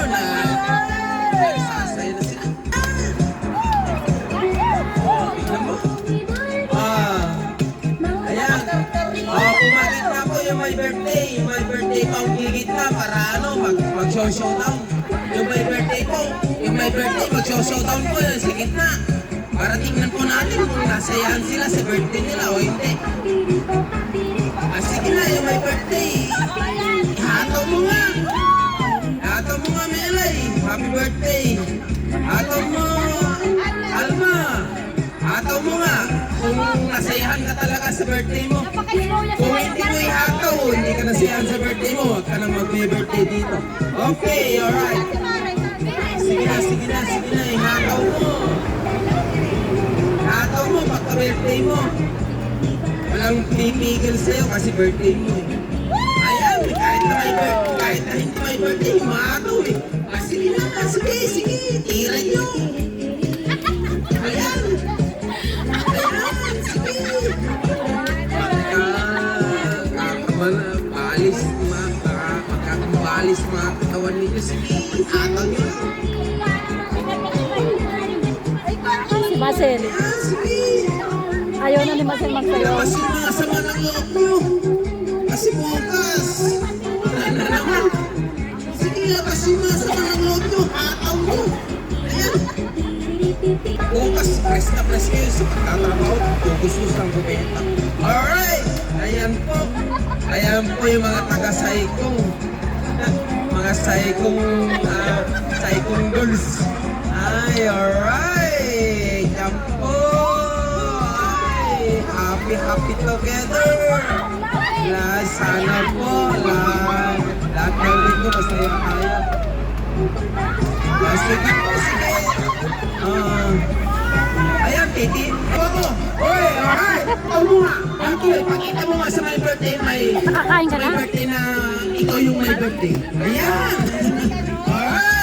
na. Sasaya na sila. Tingnan mo. Ayan. Pumagit na po yung my birthday. My birthday pa ang gigit na para mag-showdown. Yung my birthday po. Yung my birthday, mag-showdown po yun sa gitna. Para tingnan po natin kung nasayahan sila sa birthday nila o hindi. Sige na, yung my birthday. Ihataw mo nga. Ihataw mo nga, Melay. Happy birthday. Ihataw mo, Alma. Ihataw mo nga. Kung nasayahan ka talaga sa birthday mo. Kung hindi mo ihataw, hindi ka nasayahan sa birthday mo, huwag ka nang mag-birthday dito. Okay, alright. Sige na, ihataw mo. Ihataw mo, pagka-birthday mo. Walang pipigil sa'yo kasi birthday mo eh. Ayan, kahit na hindi may birthday, umataw eh. Sige na, sige, tira nyo. Ayan, sige. Magkakabalis mga katawan ninyo, sige, ataw nyo. Si Marcel. Ayan, sige. Ayaw na ni Marcel magsayaw. Kasi mga sama ng loob nyo. Kasi bukas. Sige nga, kasi mga sama ng loob nyo. Hataw nyo. Ayan. Bukas, press na press kayo sa pagtatrabaho. Gusto lang kumenta. Alright. Ayan po. Ayan po yung mga taga-saikong. Mga saikong girls. Ay, alright. Yan po. Happy together. Sana po lahat ng week ko masaya tayo. Sige po, sige. Ayan, titi. Ewan mo. Oy, alright. Ikaw mo nga. Pakita mo nga sa my birthday. Nakakain ka na? My birthday na ikaw yung my birthday. Ayan. Alright.